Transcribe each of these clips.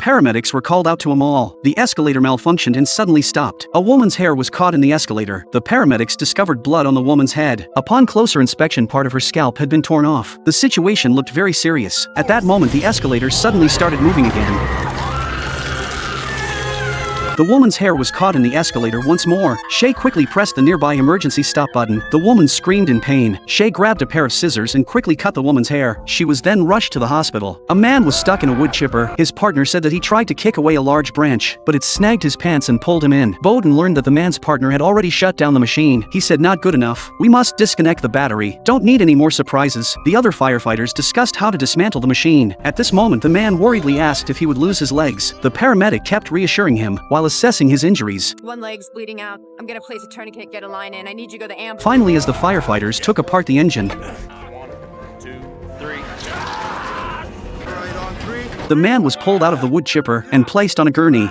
Paramedics were called out to a mall. The escalator malfunctioned and suddenly stopped. A woman's hair was caught in the escalator. The paramedics discovered blood on the woman's head. Upon closer inspection, part of her scalp had been torn off. The situation looked very serious. At that moment, the escalator suddenly started moving again. The woman's hair was caught in the escalator once more. Shay quickly pressed the nearby emergency stop button. The woman screamed in pain. Shay grabbed a pair of scissors and quickly cut the woman's hair. She was then rushed to the hospital. A man was stuck in a wood chipper. His partner said that he tried to kick away a large branch, but it snagged his pants and pulled him in. Bowden learned that the man's partner had already shut down the machine. He said, "Not good enough. We must disconnect the battery. Don't need any more surprises." The other firefighters discussed how to dismantle the machine. At this moment, the man worriedly asked if he would lose his legs. The paramedic kept reassuring him while assessing his injuries. One leg's bleeding out. I'm gonna place a tourniquet, get a line in. I need you to go to the ambulance. Finally, as the firefighters took apart the engine, 1, 2, 3. the man was pulled out of the wood chipper and placed on a gurney.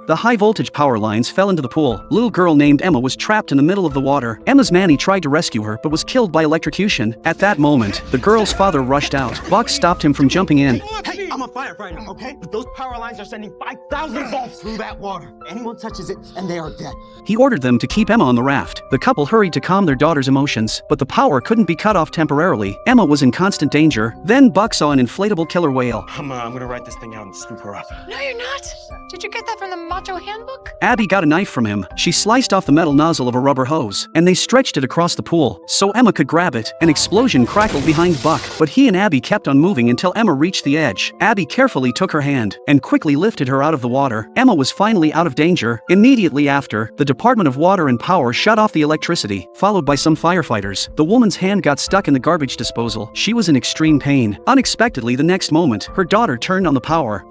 The high-voltage power lines fell into the pool. Little girl named Emma was trapped in the middle of the water. Emma's nanny tried to rescue her but was killed by electrocution. At that moment, the girl's father rushed out. Buck stopped him from jumping in. Hey, I'm a firefighter, okay? But those power lines are sending 5,000 volts through that water. Anyone touches it, and they are dead. He ordered them to keep Emma on the raft. The couple hurried to calm their daughter's emotions, but the power couldn't be cut off temporarily. Emma was in constant danger. Then Buck saw an inflatable killer whale. I'm gonna write this thing out and scoop her up. No, you're not. Did you get that from the Macho Handbook? Abby got a knife from him. She sliced off the metal nozzle of a rubber hose, and they stretched it across the pool so Emma could grab it. An explosion crackled behind Buck, but he and Abby kept on moving until Emma reached the edge. Abby carefully took her hand and quickly lifted her out of the water. Emma was finally out of danger. Immediately after, the Department of Water and Power shut off the electricity, followed by some firefighters. The woman's hand got stuck in the garbage disposal. She was in extreme pain. Unexpectedly, the next moment, her daughter turned on the power.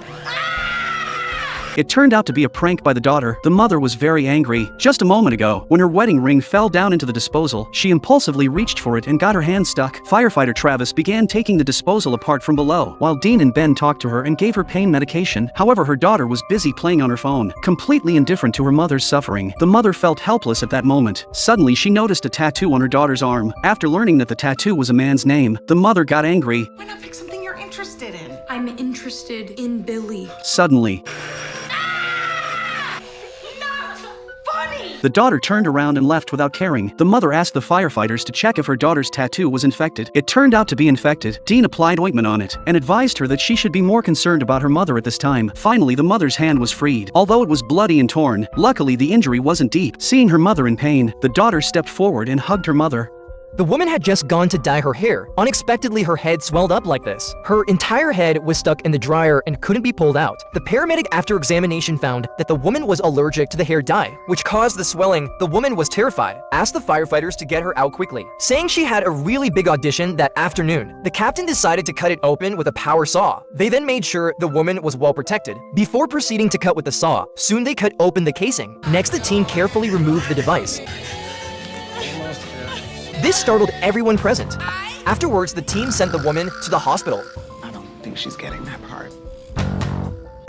It turned out to be a prank by the daughter. The mother was very angry. Just a moment ago, when her wedding ring fell down into the disposal, she impulsively reached for it and got her hand stuck. Firefighter Travis began taking the disposal apart from below, while Dean and Ben talked to her and gave her pain medication. However, her daughter was busy playing on her phone, completely indifferent to her mother's suffering. The mother felt helpless at that moment. Suddenly, she noticed a tattoo on her daughter's arm. After learning that the tattoo was a man's name, the mother got angry. Why not pick something you're interested in? I'm interested in Billy. Suddenly, the daughter turned around and left without caring. The mother asked the firefighters to check if her daughter's tattoo was infected. It turned out to be infected. Dean applied ointment on it and advised her that she should be more concerned about her mother at this time. Finally, the mother's hand was freed. Although it was bloody and torn, luckily the injury wasn't deep. Seeing her mother in pain, the daughter stepped forward and hugged her mother. The woman had just gone to dye her hair. Unexpectedly, her head swelled up like this. Her entire head was stuck in the dryer and couldn't be pulled out. The paramedic, after examination, found that the woman was allergic to the hair dye, which caused the swelling. The woman was terrified, asked the firefighters to get her out quickly, saying she had a really big audition that afternoon. The captain decided to cut it open with a power saw. They then made sure the woman was well protected. Before proceeding to cut with the saw, soon they cut open the casing. Next, the team carefully removed the device. This startled everyone present. Afterwards, the team sent the woman to the hospital. I don't think she's getting that part.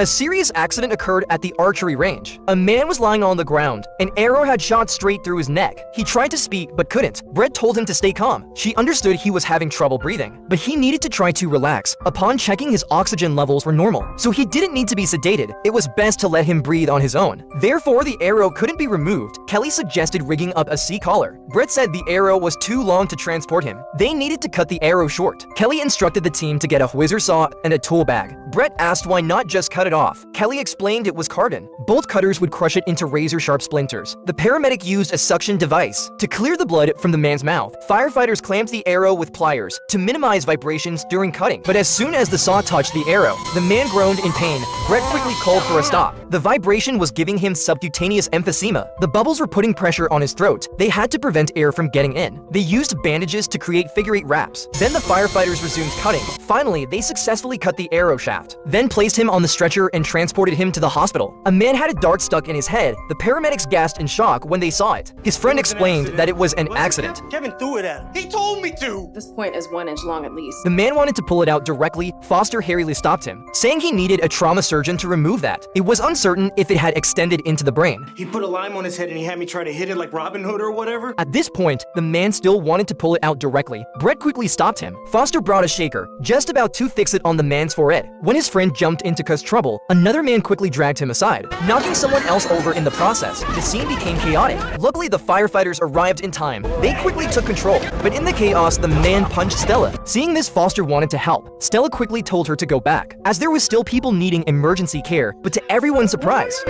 A serious accident occurred at the archery range. A man was lying on the ground. An arrow had shot straight through his neck. He tried to speak but couldn't. Brett told him to stay calm. She understood he was having trouble breathing, but he needed to try to relax. Upon checking, his oxygen levels were normal, so he didn't need to be sedated. It was best to let him breathe on his own. Therefore, the arrow couldn't be removed. Kelly suggested rigging up a C-collar. Brett said the arrow was too long to transport him. They needed to cut the arrow short. Kelly instructed the team to get a whizzer saw and a tool bag. Brett asked why not just cut it off. Kelly explained it was carbon. Both cutters would crush it into razor-sharp splinters. The paramedic used a suction device to clear the blood from the man's mouth. Firefighters clamped the arrow with pliers to minimize vibrations during cutting. But as soon as the saw touched the arrow, the man groaned in pain. Brett quickly called for a stop. The vibration was giving him subcutaneous emphysema. The bubbles were putting pressure on his throat. They had to prevent air from getting in. They used bandages to create figure-8 wraps. Then the firefighters resumed cutting. Finally, they successfully cut the arrow shaft, then placed him on the stretcher and transported him to the hospital. A man had a dart stuck in his head. The paramedics gasped in shock when they saw it. His friend explained that it was an accident. Kevin threw it at him. He told me to! This point is 1 inch long at least. The man wanted to pull it out directly. Foster hurriedly stopped him, saying he needed a trauma surgeon to remove that. It was uncertain if it had extended into the brain. He put a lime on his head and he had me try to hit it like Robin Hood or whatever. At this point, the man still wanted to pull it out directly. Brett quickly stopped him. Foster brought a shaker, just about to fix it on the man's forehead. When his friend jumped in to cause trouble, another man quickly dragged him aside, knocking someone else over in the process. The scene became chaotic. Luckily, the firefighters arrived in time. They quickly took control, but in the chaos, the man punched Stella. Seeing this, Foster wanted to help. Stella quickly told her to go back, as there was still people needing emergency care, but to everyone's surprise,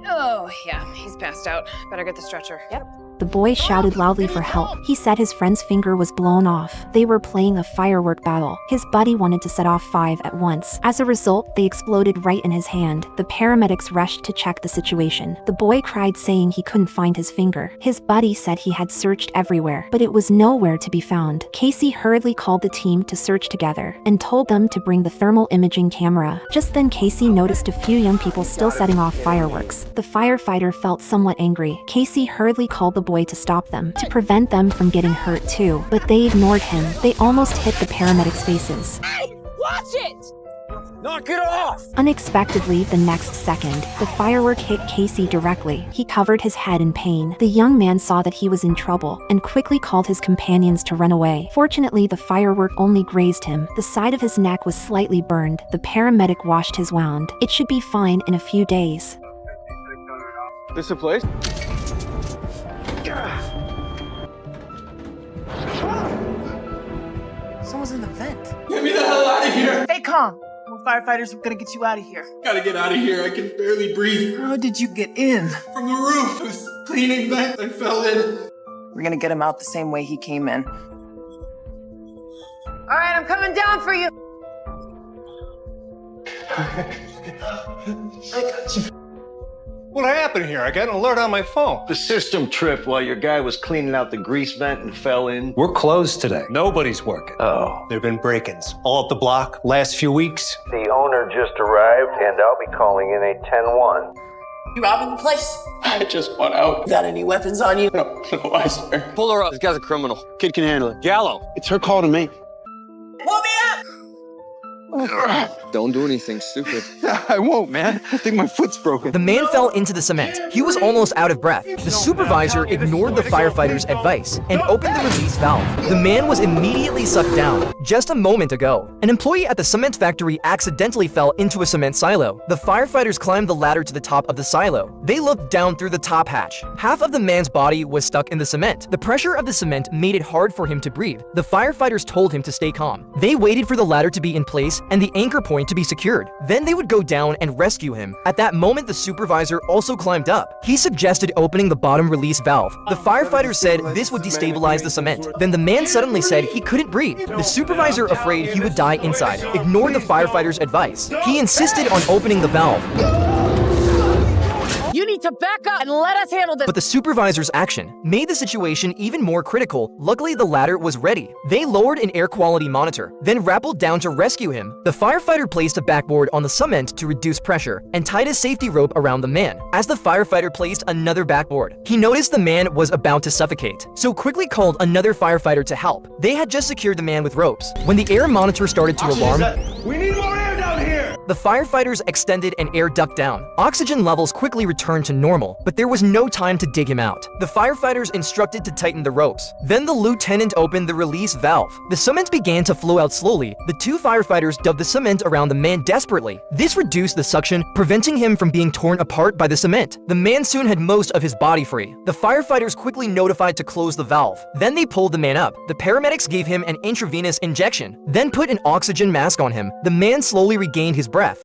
Oh, yeah, he's passed out. Better get the stretcher. Yep. The boy shouted loudly for help. He said his friend's finger was blown off. They were playing a firework battle. His buddy wanted to set off 5 at once. As a result, they exploded right in his hand. The paramedics rushed to check the situation. The boy cried, saying he couldn't find his finger. His buddy said he had searched everywhere, but it was nowhere to be found. Casey hurriedly called the team to search together and told them to bring the thermal imaging camera. Just then, Casey noticed a few young people still setting off fireworks. The firefighter felt somewhat angry. Casey hurriedly called the boy to stop them, to prevent them from getting hurt too, but they ignored him. They almost hit the paramedics' faces. Hey, watch it! Knock it off! Unexpectedly, the next second, the firework hit Casey directly. He covered his head in pain. The young man saw that he was in trouble and quickly called his companions to run away. Fortunately, the firework only grazed him. The side of his neck was slightly burned. The paramedic washed his wound. It should be fine in a few days. This a place? Someone's in the vent. Get me the hell out of here! Stay calm. We're firefighters. We're gonna get you out of here. Gotta get out of here. I can barely breathe. How did you get in? From the roof. I was cleaning vent. I fell in. We're gonna get him out the same way he came in. All right, I'm coming down for you. I got you. What happened here? I got an alert on my phone. The system tripped while your guy was cleaning out the grease vent and fell in. We're closed today. Nobody's working. Oh. There've been break-ins all up the block last few weeks. The owner just arrived, and I'll be calling in a 10-1. You robbing the place? I just want out. Got any weapons on you? No, I swear. Pull her up. This guy's a criminal. Kid can handle it. Gallo. It's her call to me. Pull me up! Don't do anything stupid. I won't, man. I think my foot's broken. the man fell into the cement. He was almost out of breath. The supervisor ignored the firefighter's advice and opened the release valve. The man was immediately sucked down. Just a moment ago, an employee at the cement factory accidentally fell into a cement silo. The firefighters climbed the ladder to the top of the silo. They looked down through the top hatch. Half of the man's body was stuck in the cement. The pressure of the cement made it hard for him to breathe. The firefighters told him to stay calm. They waited for the ladder to be in place and the anchor point to be secured. Then they would go down and rescue him. At that moment, the supervisor also climbed up. He suggested opening the bottom release valve. The firefighters said this would destabilize the cement. Then the man suddenly said he couldn't breathe. The supervisor, afraid he would die inside, ignored the firefighter's advice. He insisted on opening the valve. You need to back up and let us handle this. But the supervisor's action made the situation even more critical. Luckily, the ladder was ready. They lowered an air quality monitor, then rappelled down to rescue him. The firefighter placed a backboard on the cement to reduce pressure and tied a safety rope around the man. As the firefighter placed another backboard, he noticed the man was about to suffocate, so quickly called another firefighter to help. They had just secured the man with ropes. When the air monitor started to alarm, We need more air down here! the firefighters extended an air duct down. Oxygen levels quickly returned to normal, but there was no time to dig him out. The firefighters instructed to tighten the ropes. Then the lieutenant opened the release valve. The cement began to flow out slowly. The two firefighters dug the cement around the man desperately. This reduced the suction, preventing him from being torn apart by the cement. The man soon had most of his body free. The firefighters quickly notified to close the valve. Then they pulled the man up. The paramedics gave him an intravenous injection, then put an oxygen mask on him. The man slowly regained his breath.